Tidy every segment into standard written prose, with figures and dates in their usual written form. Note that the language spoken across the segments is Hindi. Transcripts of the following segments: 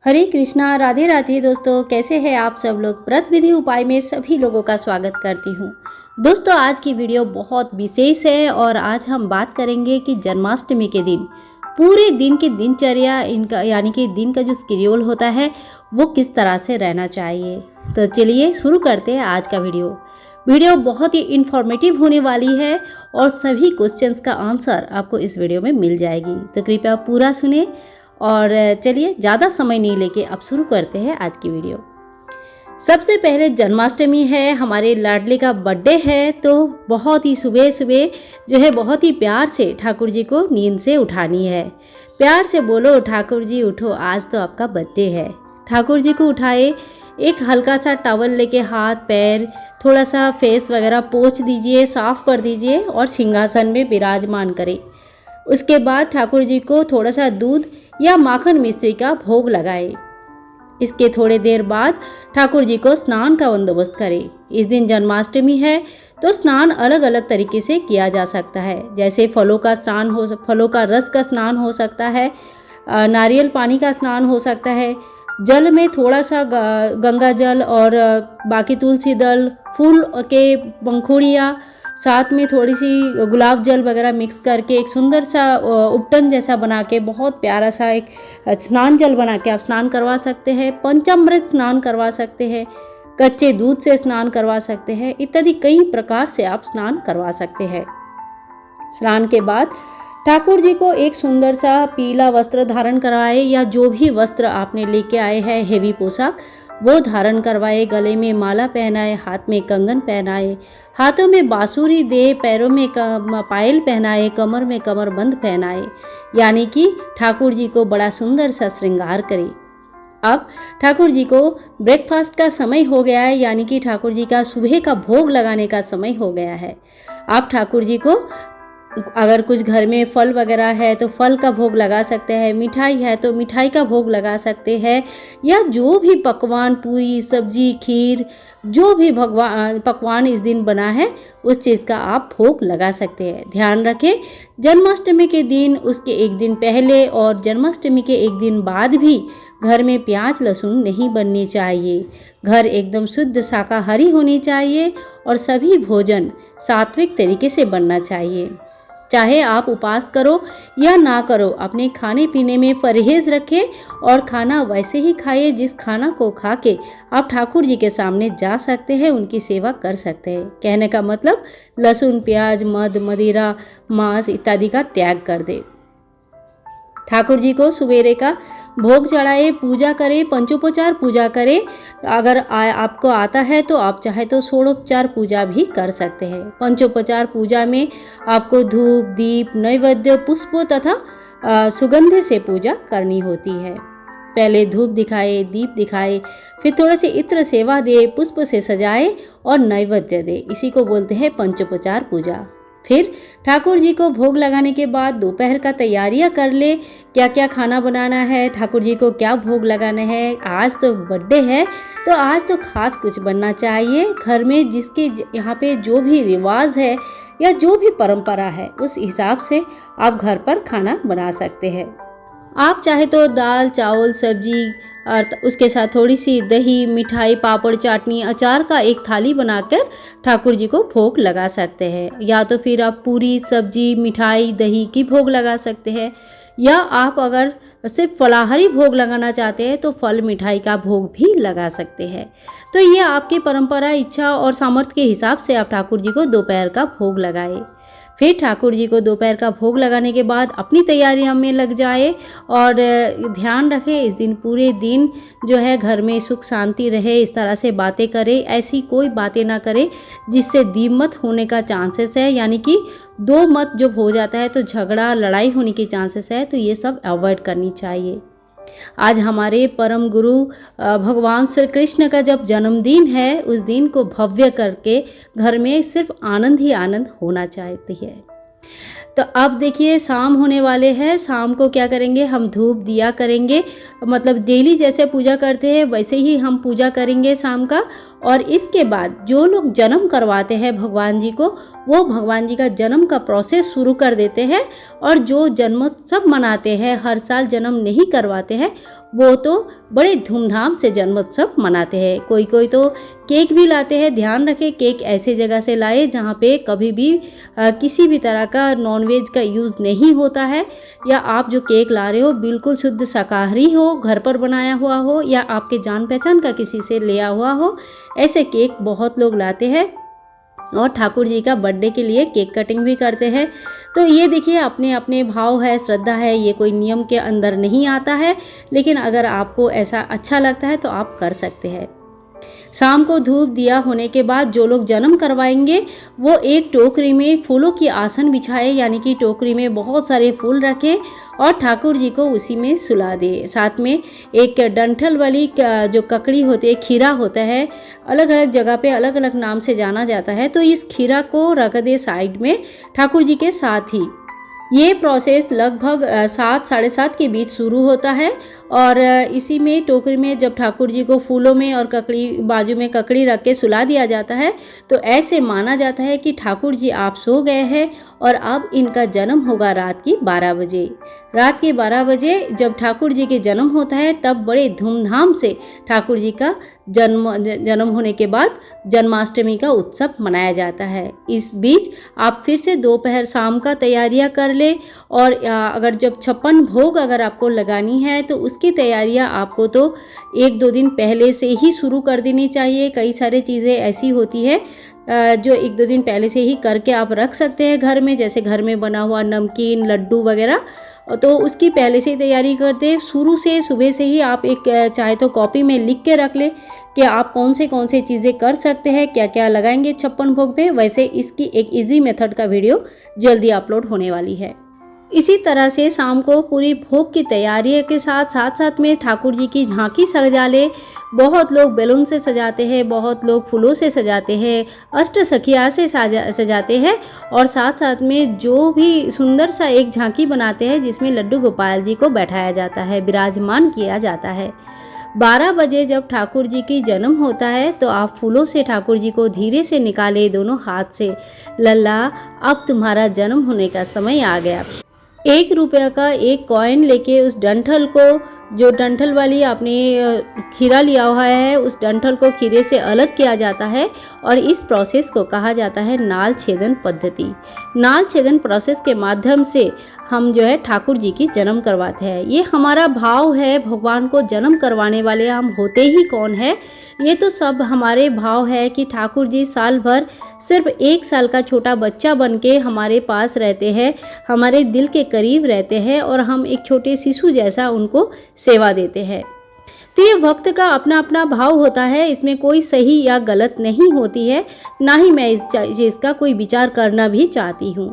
हरे कृष्णा, राधे राधे दोस्तों। कैसे हैं आप सब लोग। व्रत विधि उपाय में सभी लोगों का स्वागत करती हूँ। दोस्तों, आज की वीडियो बहुत विशेष है और आज हम बात करेंगे कि जन्माष्टमी के दिन पूरे दिन की दिनचर्या इनका यानी कि दिन का जो शेड्यूल होता है वो किस तरह से रहना चाहिए। तो चलिए शुरू करते हैं आज का वीडियो बहुत ही इन्फॉर्मेटिव होने वाली है और सभी क्वेश्चंस का आंसर आपको इस वीडियो में मिल जाएगी। तो कृपया पूरा सुने और चलिए ज़्यादा समय नहीं लेके अब शुरू करते हैं आज की वीडियो। सबसे पहले जन्माष्टमी है, हमारे लाडले का बर्थडे है, तो बहुत ही सुबह सुबह जो है बहुत ही प्यार से ठाकुर जी को नींद से उठानी है। प्यार से बोलो, ठाकुर जी उठो, आज तो आपका बर्थडे है। ठाकुर जी को उठाए, एक हल्का सा टॉवल लेके हाथ पैर थोड़ा सा फेस वगैरह पोंछ दीजिए, साफ़ कर दीजिए और सिंहासन में विराजमान करें। उसके बाद ठाकुर जी को थोड़ा सा दूध या माखन मिश्री का भोग लगाए। इसके थोड़े देर बाद ठाकुर जी को स्नान का बंदोबस्त करें। इस दिन जन्माष्टमी है तो स्नान अलग अलग तरीके से किया जा सकता है, जैसे फलों का रस का स्नान हो सकता है, नारियल पानी का स्नान हो सकता है, जल में थोड़ा सा गंगा जल और बाकी तुलसी दल, फूल के पंखुड़ियाँ, साथ में थोड़ी सी गुलाब जल वगैरह मिक्स करके एक सुंदर सा उपटन जैसा बना के बहुत प्यारा सा एक स्नान जल बना के आप स्नान करवा सकते हैं। पंचामृत स्नान करवा सकते हैं, कच्चे दूध से स्नान करवा सकते हैं, इत्यादि कई प्रकार से आप स्नान करवा सकते हैं। स्नान के बाद ठाकुर जी को एक सुंदर सा पीला वस्त्र धारण करवाए या जो भी वस्त्र आपने लेके आए हैं हेवी पोशाक वो धारण करवाए, गले में माला पहनाए, हाथ में कंगन पहनाए, हाथों में बांसुरी दे, पैरों में पायल पहनाए, कमर में कमरबंद पहनाए, यानी कि ठाकुर जी को बड़ा सुंदर सा श्रृंगार करें। अब ठाकुर जी को ब्रेकफास्ट का समय हो गया है, यानी कि ठाकुर जी का सुबह का भोग लगाने का समय हो गया है। आप ठाकुर जी को अगर कुछ घर में फल वगैरह है तो फल का भोग लगा सकते हैं, मिठाई है तो मिठाई का भोग लगा सकते हैं, या जो भी पकवान, पूरी, सब्जी, खीर, जो भी पकवान इस दिन बना है उस चीज़ का आप भोग लगा सकते हैं। ध्यान रखें, जन्माष्टमी के दिन, उसके एक दिन पहले और जन्माष्टमी के एक दिन बाद भी घर में प्याज लहसुन नहीं बननी चाहिए। घर एकदम शुद्ध शाकाहारी होनी चाहिए और सभी भोजन सात्विक तरीके से बनना चाहिए। चाहे आप उपवास करो या ना करो, अपने खाने पीने में परहेज रखें और खाना वैसे ही खाइए जिस खाना को खा के आप ठाकुर जी के सामने जा सकते हैं, उनकी सेवा कर सकते हैं। कहने का मतलब लहसुन, प्याज, मद, मदिरा, मांस इत्यादि का त्याग कर दे। ठाकुर जी को सवेरे का भोग चढ़ाए, पूजा करें, पंचोपचार पूजा करें। अगर आपको आता है तो आप चाहे तो षोडोपचार पूजा भी कर सकते हैं। पंचोपचार पूजा में आपको धूप, दीप, नैवेद्य, पुष्पों तथा सुगंध से पूजा करनी होती है। पहले धूप दिखाए, दीप दिखाए, फिर थोड़े से इत्र सेवा दे, पुष्प से सजाए और नैवेद्य दे। इसी को बोलते हैं पंचोपचार पूजा। फिर ठाकुर जी को भोग लगाने के बाद दोपहर का तैयारियां कर ले, क्या क्या खाना बनाना है, ठाकुर जी को क्या भोग लगाना है। आज तो बर्थडे है तो आज तो खास कुछ बनना चाहिए। घर में जिसके यहाँ पे जो भी रिवाज है या जो भी परंपरा है उस हिसाब से आप घर पर खाना बना सकते हैं। आप चाहे तो दाल, चावल, सब्जी और उसके साथ थोड़ी सी दही, मिठाई, पापड़, चाटनी, अचार का एक थाली बनाकर ठाकुर जी को भोग लगा सकते हैं। या तो फिर आप पूरी, सब्जी, मिठाई, दही की भोग लगा सकते हैं, या आप अगर सिर्फ फलाहारी भोग लगाना चाहते हैं तो फल मिठाई का भोग भी लगा सकते हैं। तो ये आपकी परंपरा, इच्छा और सामर्थ्य के हिसाब से आप ठाकुर जी को दोपहर का भोग लगाए। फिर ठाकुर जी को दोपहर का भोग लगाने के बाद अपनी तैयारियों में लग जाए और ध्यान रखें इस दिन पूरे दिन जो है घर में सुख शांति रहे, इस तरह से बातें करें। ऐसी कोई बातें ना करें जिससे द्विमत होने का चांसेस है, यानी कि दो मत जब हो जाता है तो झगड़ा, लड़ाई होने के चांसेस है, तो ये सब अवॉइड करनी चाहिए। आज हमारे परम गुरु भगवान श्री कृष्ण का जब जन्मदिन है, उस दिन को भव्य करके घर में सिर्फ आनंद ही आनंद होना चाहती है। तो अब देखिए शाम होने वाले हैं। शाम को क्या करेंगे, हम धूप दिया करेंगे, मतलब डेली जैसे पूजा करते हैं वैसे ही हम पूजा करेंगे शाम का। और इसके बाद जो लोग जन्म करवाते हैं भगवान जी को, वो भगवान जी का जन्म का प्रोसेस शुरू कर देते हैं। और जो जन्मोत्सव मनाते हैं, हर साल जन्म नहीं करवाते हैं, वो तो बड़े धूमधाम से जन्मोत्सव मनाते हैं। कोई कोई तो केक भी लाते हैं। ध्यान रखें, केक ऐसे जगह से लाए जहाँ पे कभी भी किसी भी तरह का नॉनवेज का यूज़ नहीं होता है, या आप जो केक ला रहे हो बिल्कुल शुद्ध शाकाहारी हो, घर पर बनाया हुआ हो, या आपके जान पहचान का किसी से लिया हुआ हो। ऐसे केक बहुत लोग लाते हैं और ठाकुर जी का बर्थडे के लिए केक कटिंग भी करते हैं। तो ये देखिए, अपने अपने भाव है, श्रद्धा है, ये कोई नियम के अंदर नहीं आता है, लेकिन अगर आपको ऐसा अच्छा लगता है तो आप कर सकते हैं। शाम को धूप दिया होने के बाद जो लोग जन्म करवाएंगे वो एक टोकरी में फूलों की आसन बिछाए, यानी कि टोकरी में बहुत सारे फूल रखें और ठाकुर जी को उसी में सुला दे। साथ में एक डंठल वाली जो ककड़ी होती है, खीरा होता है, अलग अलग जगह पे अलग अलग नाम से जाना जाता है, तो इस खीरा को रख दे साइड में ठाकुर जी के साथ ही। ये प्रोसेस लगभग 7 साढ़े 7 के बीच शुरू होता है। और इसी में टोकरी में जब ठाकुर जी को फूलों में और ककड़ी बाजू में ककड़ी रख के सुला दिया जाता है, तो ऐसे माना जाता है कि ठाकुर जी आप सो गए हैं और अब इनका जन्म होगा रात की 12 बजे। रात के 12 बजे जब ठाकुर जी के जन्म होता है, तब बड़े धूमधाम से ठाकुर जी का जन्म होने के बाद जन्माष्टमी का उत्सव मनाया जाता है। इस बीच आप फिर से दोपहर शाम का तैयारियां कर ले, और अगर जब 56 भोग अगर आपको लगानी है तो उसकी तैयारियां आपको तो 1-2 दिन पहले से ही शुरू कर देनी चाहिए। कई सारी चीज़ें ऐसी होती है जो 1-2 दिन पहले से ही करके आप रख सकते हैं घर में, जैसे घर में बना हुआ नमकीन, लड्डू वगैरह, तो उसकी पहले से ही तैयारी कर दे। शुरू से सुबह से ही आप एक चाहे तो कॉपी में लिख के रख ले कि आप कौन से चीज़ें कर सकते हैं, क्या क्या लगाएंगे 56 भोग पे। वैसे इसकी एक इजी मेथड का वीडियो जल्दी अपलोड होने वाली है। इसी तरह से शाम को पूरी भोग की तैयारी के साथ साथ में ठाकुर जी की झांकी सजा ले। बहुत लोग बैलून से सजाते हैं, बहुत लोग फूलों से सजाते हैं, अष्ट सखिया से सजाते हैं, और साथ साथ में जो भी सुंदर सा एक झांकी बनाते हैं जिसमें लड्डू गोपाल जी को बैठाया जाता है, विराजमान किया जाता है। 12 बजे जब ठाकुर जी की जन्म होता है तो आप फूलों से ठाकुर जी को धीरे से निकाले दोनों हाथ से। लल्ला, अब तुम्हारा जन्म होने का समय आ गया। 1 रुपये का एक कॉइन लेके उस डंठल को, जो डंठल वाली आपने खीरा लिया हुआ है, उस डंठल को खीरे से अलग किया जाता है, और इस प्रोसेस को कहा जाता है नाल छेदन पद्धति। नाल छेदन प्रोसेस के माध्यम से हम जो है ठाकुर जी की जन्म करवाते हैं। ये हमारा भाव है, भगवान को जन्म करवाने वाले हम होते ही कौन है, ये तो सब हमारे भाव है कि ठाकुर जी साल भर सिर्फ 1 साल का छोटा बच्चा बन के हमारे पास रहते हैं, हमारे दिल के करीब रहते हैं, और हम एक छोटे शिशु जैसा उनको सेवा देते हैं। तो ये वक्त का अपना अपना भाव होता है, इसमें कोई सही या गलत नहीं होती है, ना ही मैं इस चीज़ का कोई विचार करना भी चाहती हूँ।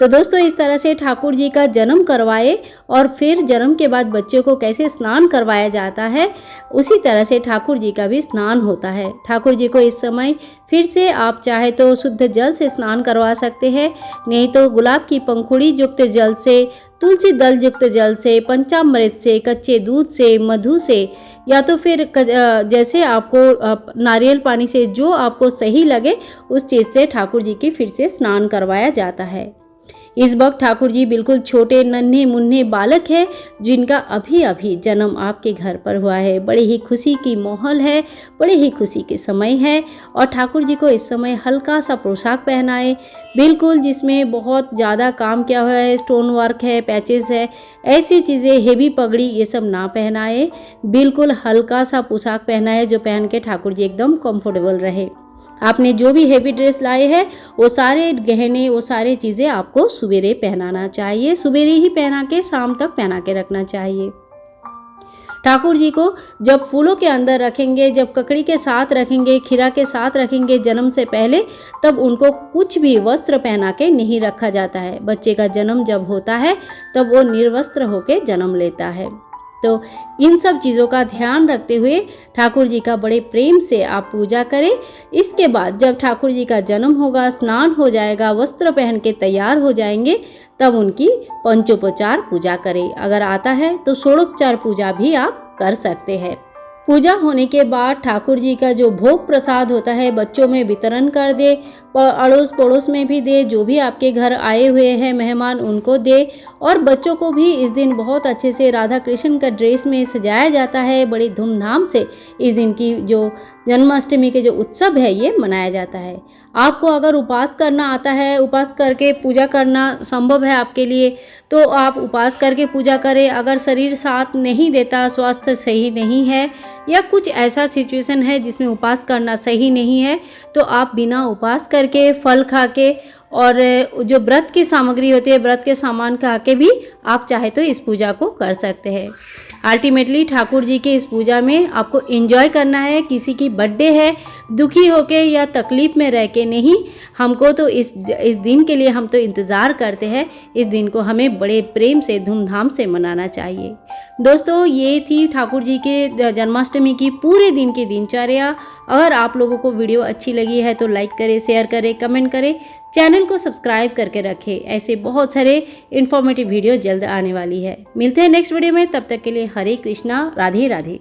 तो दोस्तों, इस तरह से ठाकुर जी का जन्म करवाए और फिर जन्म के बाद बच्चों को कैसे स्नान करवाया जाता है, उसी तरह से ठाकुर जी का भी स्नान होता है। ठाकुर जी को इस समय फिर से आप चाहे तो शुद्ध जल से स्नान करवा सकते हैं, नहीं तो गुलाब की पंखुड़ी युक्त जल से, तुलसी दल युक्त जल से, पंचामृत से, कच्चे दूध से, मधु से, या तो फिर जैसे आपको नारियल पानी से, जो आपको सही लगे उस चीज़ से ठाकुर जी की फिर से स्नान करवाया जाता है। इस वक्त ठाकुर जी बिल्कुल छोटे नन्हे मुन्ने बालक है, जिनका अभी अभी जन्म आपके घर पर हुआ है। बड़े ही खुशी की माहौल है, बड़े ही खुशी के समय है, और ठाकुर जी को इस समय हल्का सा पोशाक पहनाए, बिल्कुल जिसमें बहुत ज़्यादा काम किया हुआ है, स्टोन वर्क है, पैचेस है, ऐसी चीज़ें, हेवी पगड़ी, ये सब ना पहनाए। बिल्कुल हल्का सा पोशाक पहनाए जो पहन के ठाकुर जी एकदम कंफर्टेबल रहे। आपने जो भी हेवी ड्रेस लाए हैं वो सारे गहने, वो सारी चीज़ें आपको सुबेरे पहनाना चाहिए, सुबेरे ही पहना के शाम तक पहना के रखना चाहिए। ठाकुर जी को जब फूलों के अंदर रखेंगे, जब ककड़ी के साथ रखेंगे, खीरा के साथ रखेंगे जन्म से पहले, तब उनको कुछ भी वस्त्र पहना के नहीं रखा जाता है। बच्चे का जन्म जब होता है तब वो निर्वस्त्र होकर जन्म लेता है। तो इन सब चीज़ों का ध्यान रखते हुए ठाकुर जी का बड़े प्रेम से आप पूजा करें। इसके बाद जब ठाकुर जी का जन्म होगा, स्नान हो जाएगा, वस्त्र पहन के तैयार हो जाएंगे, तब उनकी पंचोपचार पूजा करें। अगर आता है तो षोडोपचार पूजा भी आप कर सकते हैं। पूजा होने के बाद ठाकुर जी का जो भोग प्रसाद होता है बच्चों में वितरण कर दे, अड़ोस पड़ोस में भी दे, जो भी आपके घर आए हुए हैं मेहमान उनको दे। और बच्चों को भी इस दिन बहुत अच्छे से राधा कृष्ण का ड्रेस में सजाया जाता है। बड़ी धूमधाम से इस दिन की जो जन्माष्टमी के जो उत्सव है ये मनाया जाता है। आपको अगर उपवास करना आता है, उपवास करके पूजा करना संभव है आपके लिए, तो आप उपवास करके पूजा करें। अगर शरीर साथ नहीं देता, स्वास्थ्य सही नहीं है या कुछ ऐसा सिचुएशन है जिसमें उपवास करना सही नहीं है, तो आप बिना उपवास करके फल खा के और जो व्रत की सामग्री होती है, व्रत के सामान खा के भी आप चाहे तो इस पूजा को कर सकते हैं। अल्टीमेटली ठाकुर जी के इस पूजा में आपको एंजॉय करना है। किसी की बर्थडे है, दुखी होके या तकलीफ में रह के नहीं, हमको तो इस दिन के लिए हम तो इंतज़ार करते हैं। इस दिन को हमें बड़े प्रेम से धूमधाम से मनाना चाहिए। दोस्तों, ये थी ठाकुर जी के जन्माष्टमी की पूरे दिन की दिनचर्या। अगर आप लोगों को वीडियो अच्छी लगी है तो लाइक करें, शेयर करें, कमेंट करें, चैनल को सब्सक्राइब करके रखें। ऐसे बहुत सारे इन्फॉर्मेटिव वीडियो जल्द आने वाली है। मिलते हैं नेक्स्ट वीडियो में, तब तक के लिए हरे कृष्णा, राधे राधे।